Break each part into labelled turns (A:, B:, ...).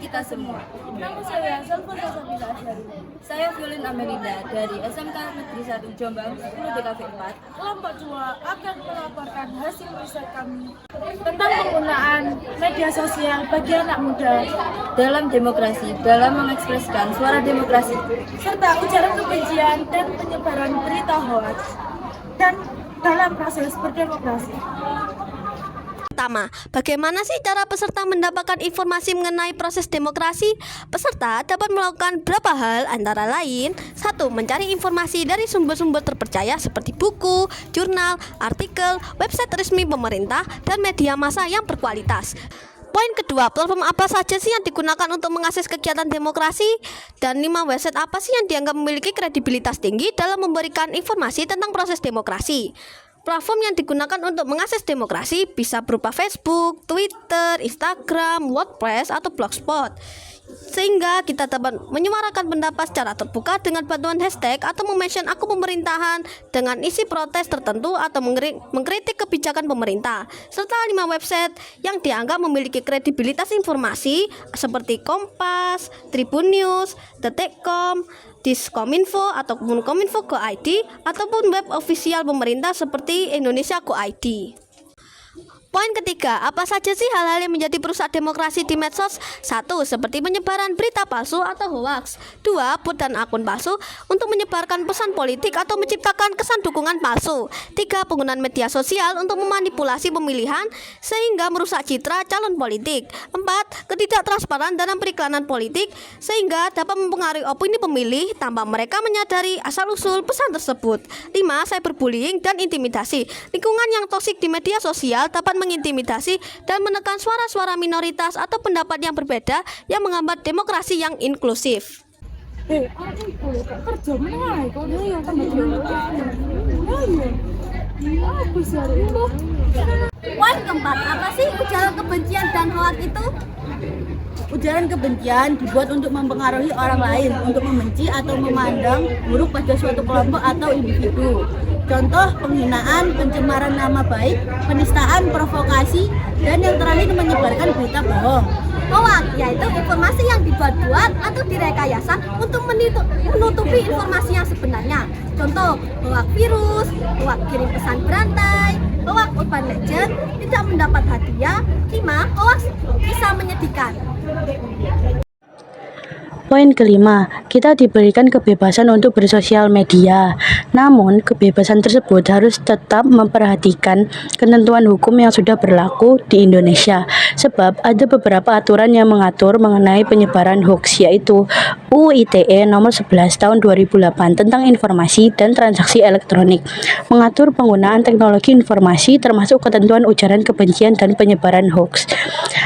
A: kita semua.
B: Nama saya Salva Salsabila Asyari.
A: Saya Violin Amelinda dari SMK Negeri 1 Jombang 10 DKV 4.
B: Kelompok 2 akan melaporkan hasil riset kami tentang penggunaan media sosial bagi anak muda
A: Dalam demokrasi, dalam mengekspresikan suara demokrasi.
B: serta ujaran kebencian dan penyebaran berita hoax dan dalam proses berdemokrasi.
C: Pertama, bagaimana sih cara peserta mendapatkan informasi mengenai proses demokrasi? Peserta dapat melakukan beberapa hal, antara lain: 1. Mencari informasi dari sumber-sumber terpercaya seperti buku, jurnal, artikel, website resmi pemerintah, dan media massa yang berkualitas. Poin kedua, platform apa saja sih yang digunakan untuk mengakses kegiatan demokrasi? Dan 5, website apa sih yang dianggap memiliki kredibilitas tinggi dalam memberikan informasi tentang proses demokrasi? Platform yang digunakan untuk mengakses demokrasi bisa berupa Facebook, Twitter, Instagram, WordPress, atau Blogspot. Sehingga kita dapat menyuarakan pendapat secara terbuka dengan bantuan hashtag atau mention akun pemerintahan dengan isi protes tertentu atau mengkritik kebijakan pemerintah. Serta 5 website yang dianggap memiliki kredibilitas informasi seperti Kompas, Tribun News, Detik.com, Diskominfo ataupun Kominfo.go.id, ataupun web ofisial pemerintah seperti Indonesia Go.id. Poin ketiga, apa saja sih hal-hal yang menjadi perusak demokrasi di medsos? 1. Seperti penyebaran berita palsu atau hoax. 2. Bot dan akun palsu untuk menyebarkan pesan politik atau menciptakan kesan dukungan palsu. 3. Penggunaan media sosial untuk memanipulasi pemilihan sehingga merusak citra calon politik. 4. Ketidaktransparan dalam periklanan politik sehingga dapat mempengaruhi opini pemilih tanpa mereka menyadari asal-usul pesan tersebut. 5. Cyberbullying dan intimidasi. Lingkungan yang toksik di media sosial dapat mengintimidasi dan menekan suara-suara minoritas atau pendapat yang berbeda yang menghambat demokrasi yang inklusif.
B: Kerja mana? Kau yang apa sih?
C: Poin keempat, apa sih ujaran kebencian dan hoax itu?
D: Ujaran kebencian dibuat untuk mempengaruhi orang lain untuk membenci atau memandang buruk pada suatu kelompok atau individu. Contoh penghinaan, pencemaran nama baik, penistaan, provokasi, dan yang terakhir menyebarkan berita bohong.
C: Hoax yaitu informasi yang dibuat-buat atau direkayasa untuk menutupi informasi yang sebenarnya. Contoh, hoax virus, hoax kirim pesan berantai, hoax urban legend, tidak mendapat hadiah. 5. Hoax bisa menyedihkan.
D: Poin kelima, kita diberikan kebebasan untuk bersosial media. Namun, kebebasan tersebut harus tetap memperhatikan ketentuan hukum yang sudah berlaku di Indonesia. Sebab ada beberapa aturan yang mengatur mengenai penyebaran hoax, yaitu UU ITE nomor 11 tahun 2008 tentang informasi dan transaksi elektronik, mengatur penggunaan teknologi informasi termasuk ketentuan ujaran kebencian dan penyebaran hoax.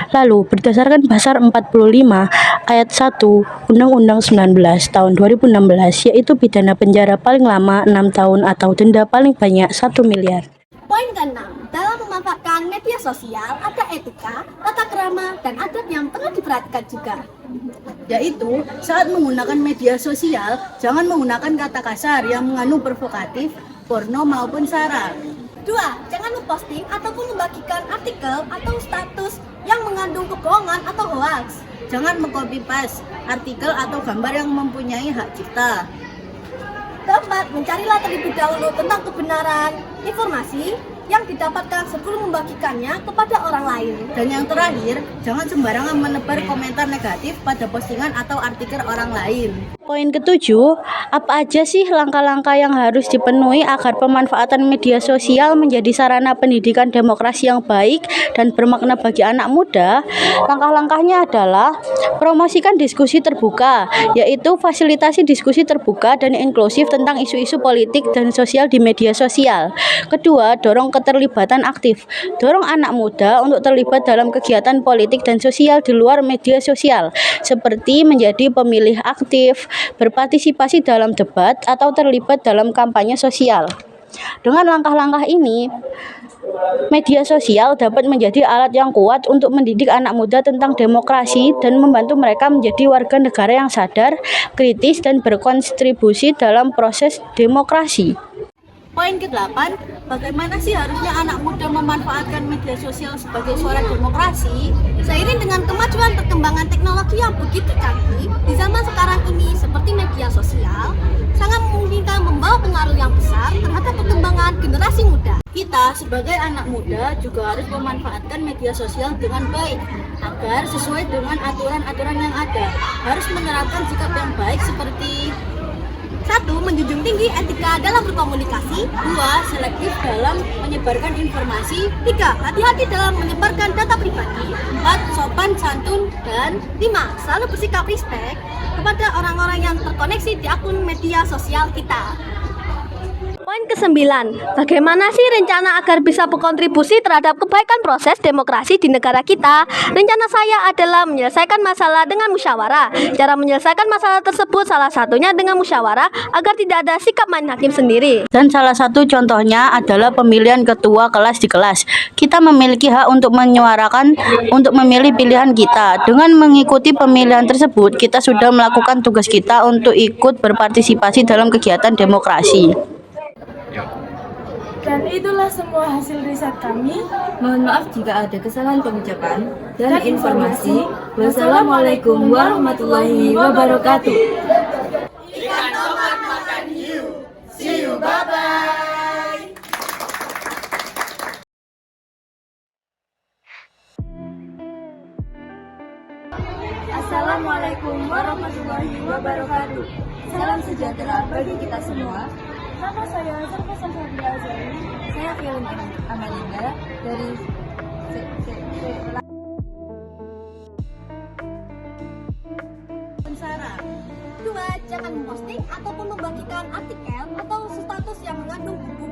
D: Lalu, berdasarkan pasal 45 ayat 1 Undang-Undang 19 tahun 2016, yaitu pidana penjara paling lama 6 tahun atau denda paling banyak 1 miliar.
C: Poin ke-6, dalam memanfaatkan media sosial ada etika, tata krama, dan adab yang perlu diperhatikan juga.
D: Yaitu, saat menggunakan media sosial, jangan menggunakan kata kasar yang mengandung provokatif, porno maupun sara.
C: 2. Jangan memposting ataupun membagikan artikel atau status yang mengandung kebohongan atau hoax.
D: Jangan mengcopy paste artikel atau gambar yang mempunyai hak cipta.
C: 4. Mencarilah terlebih dahulu tentang kebenaran informasi yang didapatkan sebelum membagikannya kepada orang lain.
D: Dan yang terakhir, jangan sembarangan menebar komentar negatif pada postingan atau artikel orang lain. Poin ketujuh, apa aja sih langkah-langkah yang harus dipenuhi agar pemanfaatan media sosial menjadi sarana pendidikan demokrasi yang baik dan bermakna bagi anak muda? Langkah-langkahnya adalah promosikan diskusi terbuka, yaitu fasilitasi diskusi terbuka dan inklusif tentang isu-isu politik dan sosial di media sosial. Kedua, dorong keterlibatan aktif. Dorong anak muda untuk terlibat dalam kegiatan politik dan sosial di luar media sosial, seperti menjadi pemilih aktif, berpartisipasi dalam debat, atau terlibat dalam kampanye sosial. Dengan langkah-langkah ini, media sosial dapat menjadi alat yang kuat untuk mendidik anak muda tentang demokrasi dan membantu mereka menjadi warga negara yang sadar, kritis, dan berkontribusi dalam proses demokrasi. Poin ke-8, bagaimana sih harusnya anak muda memanfaatkan media sosial sebagai suara demokrasi?
C: Seiring dengan kemajuan perkembangan teknologi yang begitu canggih, di zaman sekarang ini seperti media sosial, sangat memungkinkan membawa pengaruh yang besar terhadap perkembangan generasi muda.
D: Kita sebagai anak muda juga harus memanfaatkan media sosial dengan baik agar sesuai dengan aturan-aturan yang ada. Harus menerapkan sikap yang baik seperti
C: 1. Menjunjung tinggi etika dalam berkomunikasi.
D: 2. Selektif dalam menyebarkan informasi.
C: 3. Hati-hati dalam menyebarkan data pribadi.
D: 4. Sopan, santun, dan
C: 5. Selalu bersikap respect kepada orang-orang yang terkoneksi di akun media sosial kita. Poin ke-9, bagaimana sih rencana agar bisa berkontribusi terhadap kebaikan proses demokrasi di negara kita? Rencana saya adalah menyelesaikan masalah dengan musyawarah. Cara menyelesaikan masalah tersebut salah satunya dengan musyawarah agar tidak ada sikap main hakim sendiri.
D: Dan salah satu contohnya adalah pemilihan ketua kelas di kelas. Kita memiliki hak untuk menyuarakan, untuk memilih pilihan kita. Dengan mengikuti pemilihan tersebut, kita sudah melakukan tugas kita untuk ikut berpartisipasi dalam kegiatan demokrasi.
B: Dan itulah semua hasil riset kami.
A: Mohon maaf jika ada kesalahan pengucapan dan informasi. Wassalamualaikum warahmatullahi wabarakatuh. Assalamualaikum warahmatullahi wabarakatuh. Salam sejahtera bagi kita semua.
B: Nama saya Zarfa Salsabila Azari.
A: Saya Fiolin Amalinda dari
C: Pensara. 2. Jangan memposting ataupun membagikan artikel atau status yang mengandung hukum.